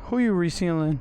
Who you resealing?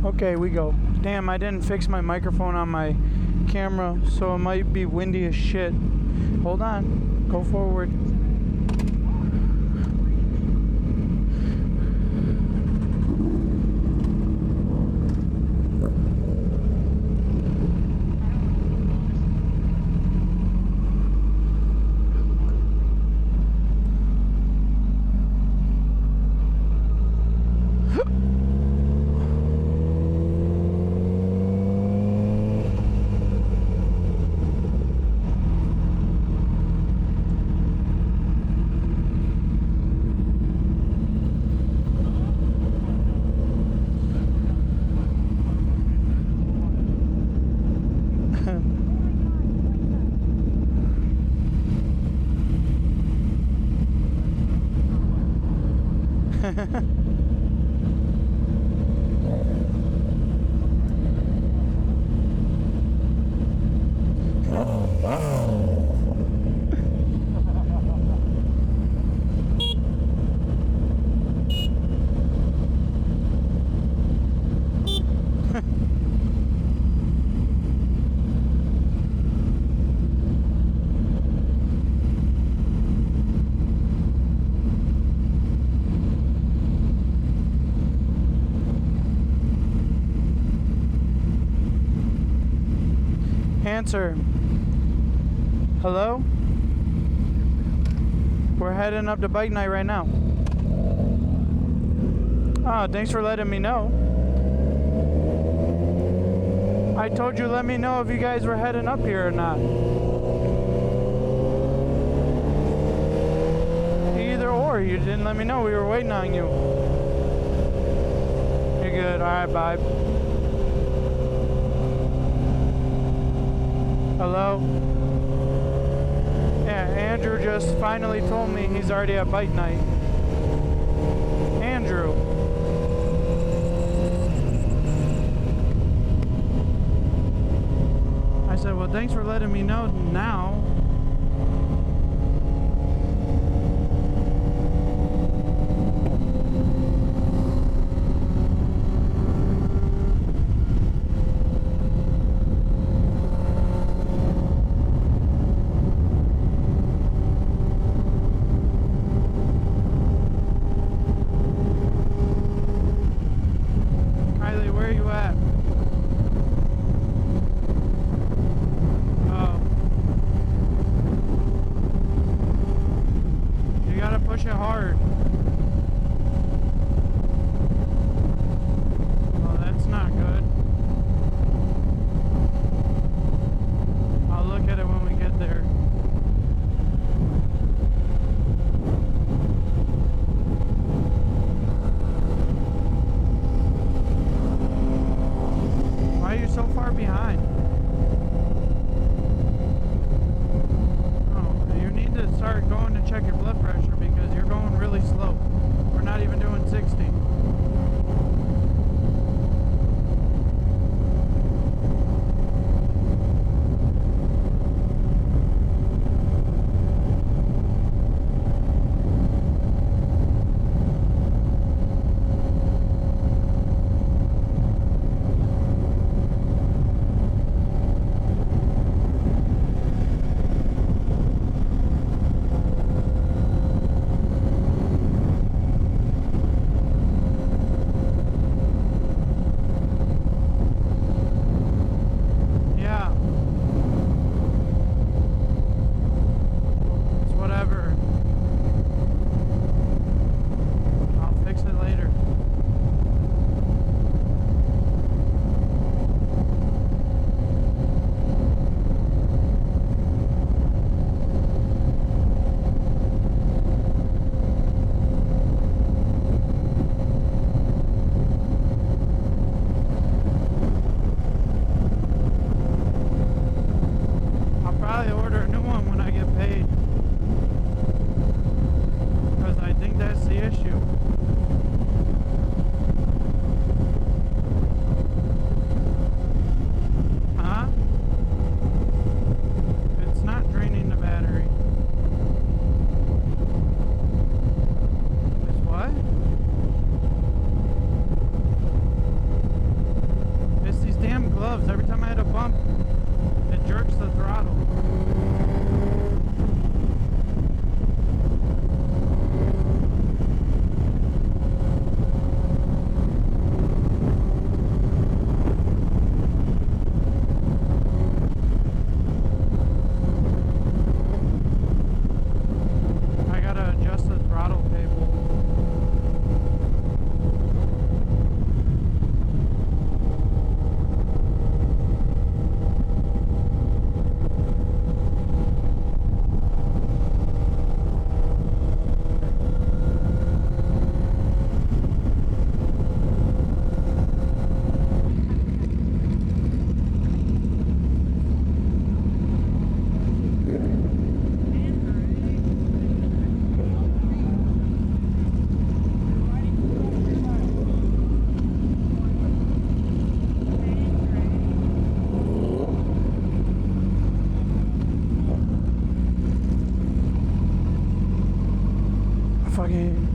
Okay, we go. Damn, I didn't fix my microphone on my camera, so it might be windy as shit. Hold on. Go forward. Answer. Hello? We're heading up to Bike Night right now. Oh, thanks for letting me know. I told you let me know if you guys were heading up here or not. Either or, you didn't let me know. We were waiting on you. You're good. Alright, bye. Hello? Yeah, Andrew just finally told me he's already at Bike Night. Andrew. I said, well, thanks for letting me know now.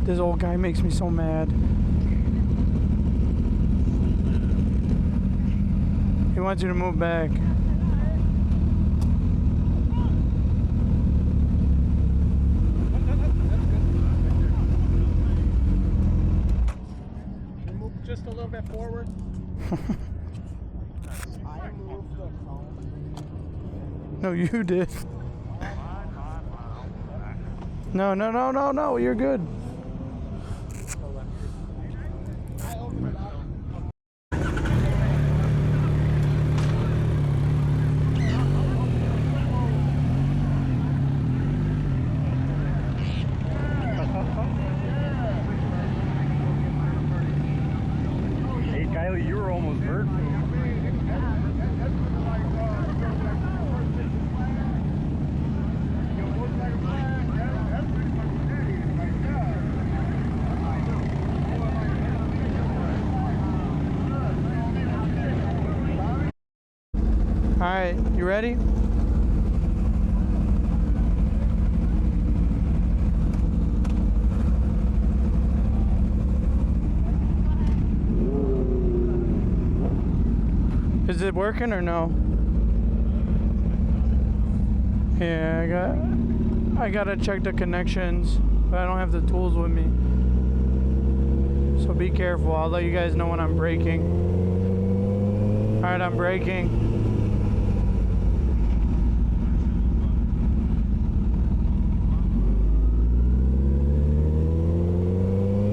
This old guy makes me so mad. He wants you to move back. Move just a little bit forward. I moved the phone. No, you did. No, you're good. Hey, Kylie, you were almost hurt. Alright, you ready? Is it working or no? Yeah, I gotta check the connections, but I don't have the tools with me. So be careful. I'll let you guys know when I'm braking. Alright, I'm braking.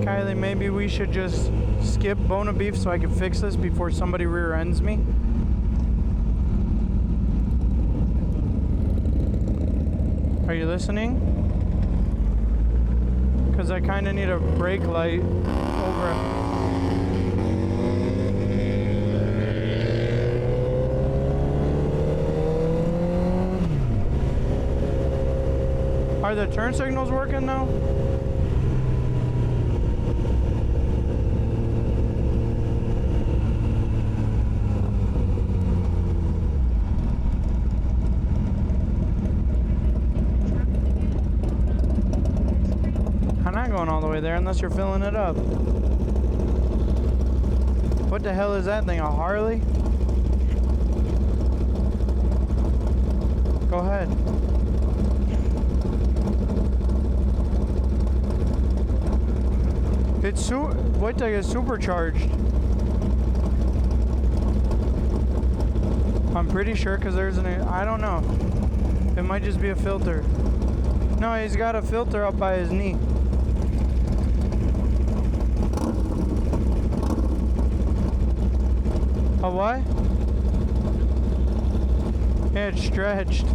Kylie, maybe we should just skip bone of beef so I can fix this before somebody rear ends me. Are you listening? Because I kind of need a brake light over. Are the turn signals working now? I'm not going all the way there unless you're filling it up. What the hell is that thing, a Harley? Go ahead. It's what the is supercharged? I'm pretty sure because there's I don't know. It might just be a filter. No, he's got a filter up by his knee. A what? Yeah, it's stretched.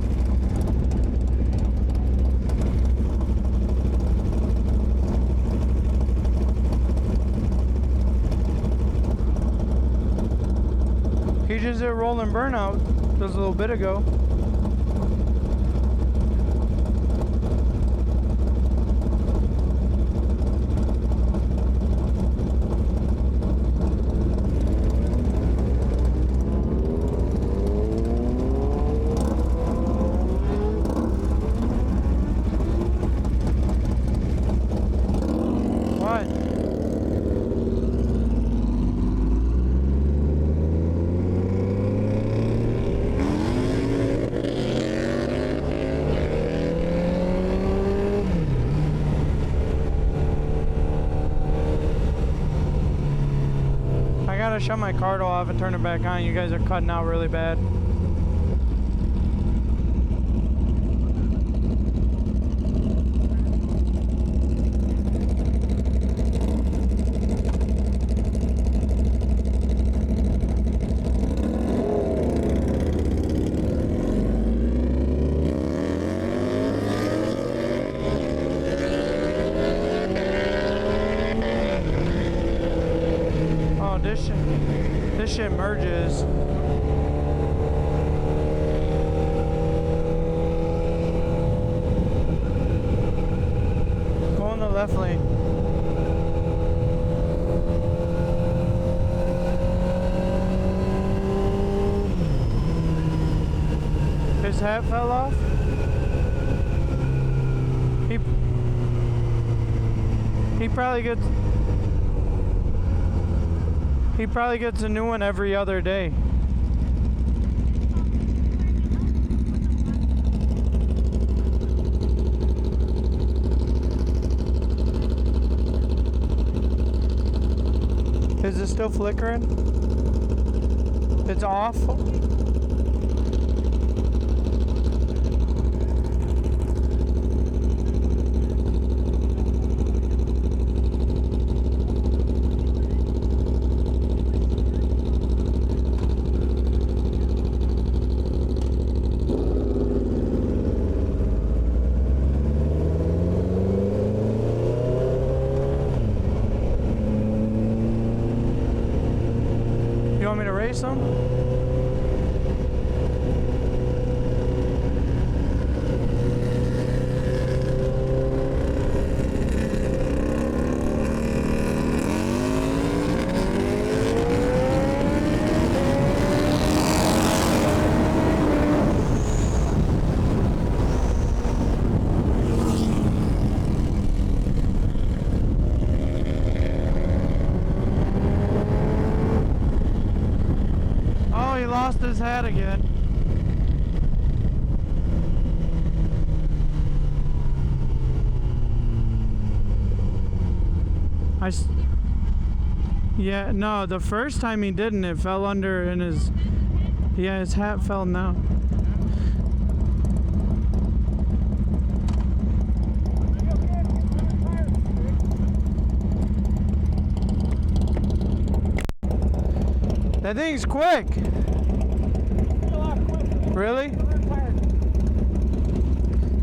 He just did a rolling burnout just a little bit ago. Shut my car off and turn it back on. You guys are cutting out really bad. This shit merges. Go in the left lane. His hat fell off. He probably gets a new one every other day. Is it still flickering? It's off? You want me to race them? Oh, he lost his hat again. Yeah, no, the first time he didn't, it fell under in his, yeah, his hat fell down. That thing's quick. Really?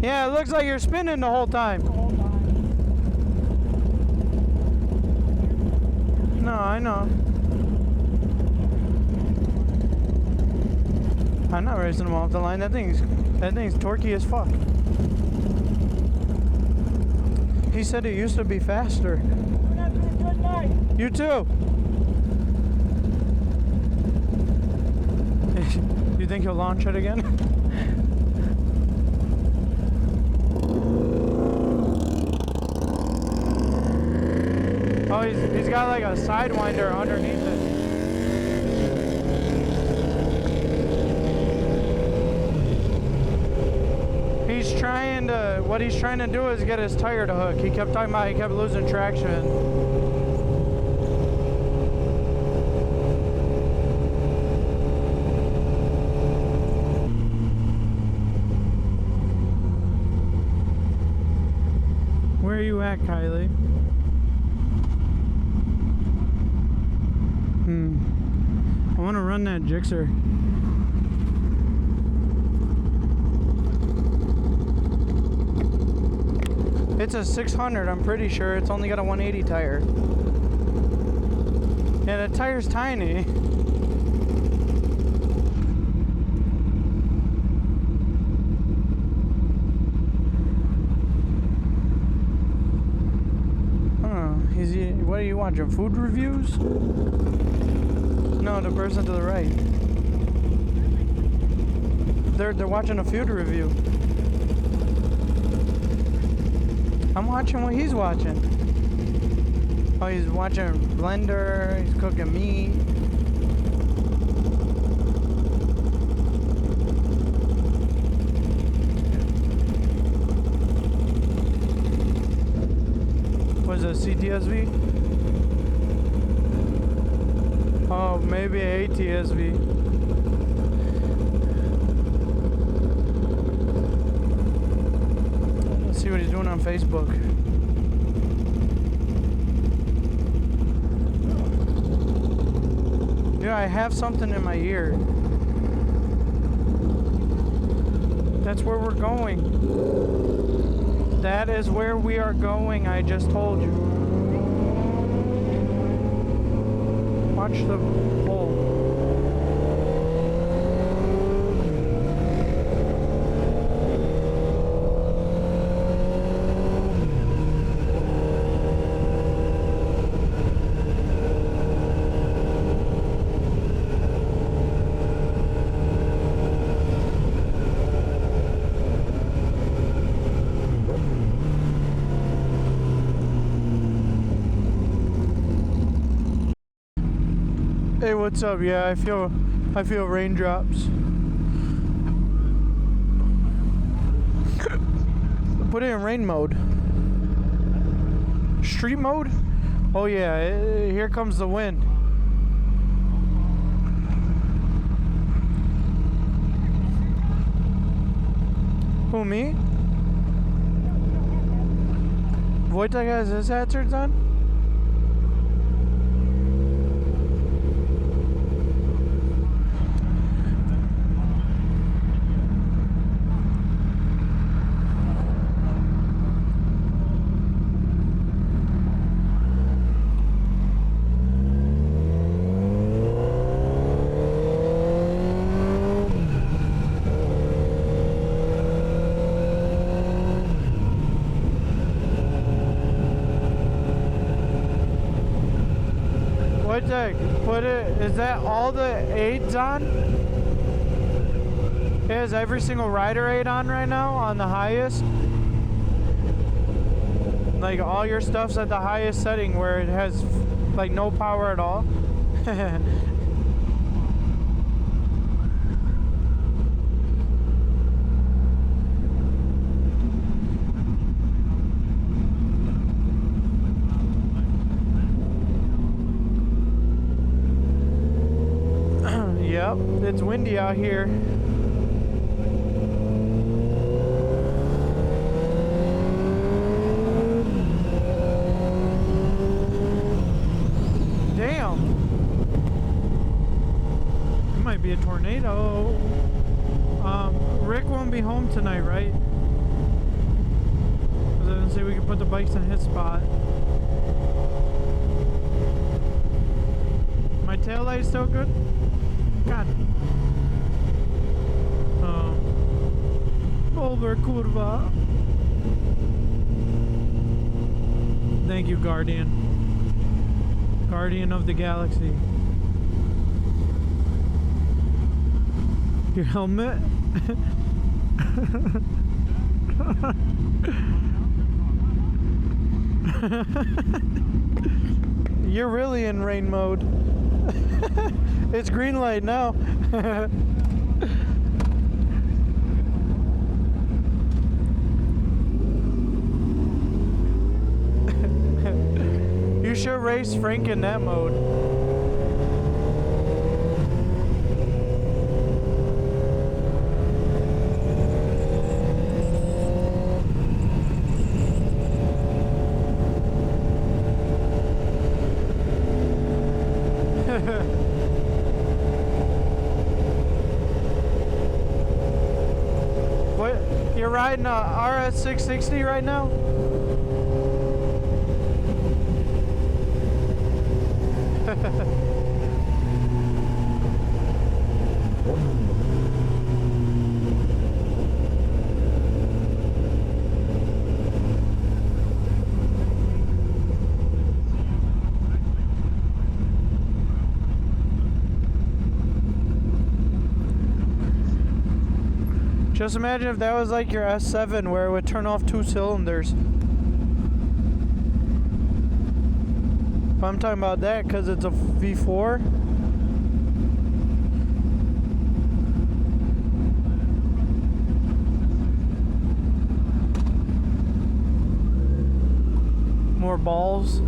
Yeah, it looks like you're spinning the whole time. No, I know. I'm not racing him off the line. That thing's torquey as fuck. He said it used to be faster. You too. You think he'll launch it again? Oh, he's got like a sidewinder underneath it. What he's trying to do is get his tire to hook. He kept talking about he kept losing traction. Where are you at, Kylie? I want to run that Gixxer. It's a 600, I'm pretty sure. It's only got a 180 tire. Yeah, the tire's tiny. What are you watching? Food reviews? No, the person to the right. They're watching a food review. I'm watching what he's watching. Oh, he's watching blender. He's cooking meat. Was it a CTSV? Oh, maybe a ATSV. Let's see what he's doing on Facebook. Yeah, I have something in my ear. That's where we're going. That is where we are going, I just told you. Watch the pole. Hey, what's up? Yeah, I feel raindrops. Put it in rain mode. Street mode? Oh yeah, here comes the wind. Who, me? Wojtek has his hazards on? Put it, is that all the aids on? It has every single rider aid on right now on the highest. Like all your stuff's at the highest setting where it has like no power at all. Yep, it's windy out here. Damn. It might be a tornado. Rick won't be home tonight, right? Because I didn't say we could put the bikes in his spot. My taillight's still good? God. Over curva. Thank you, Guardian. Guardian of the Galaxy. Your helmet? You're really in rain mode. It's green light now. You should race Frank in that mode. What? You're riding a RS 660 right now? Just imagine if that was like your S7 where it would turn off 2 cylinders. But I'm talking about that because it's a V4. More balls.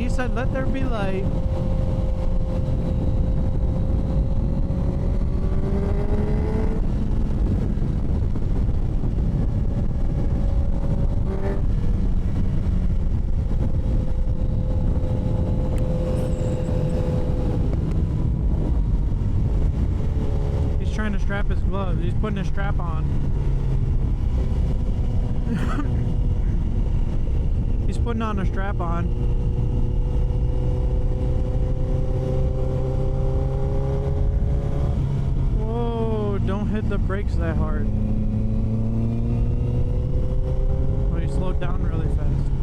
Said, let there be light. He's trying to strap his gloves. He's putting a strap on. He's putting on a strap on. Whoa. don't hit the brakes that hard. Well, you slowed down really fast.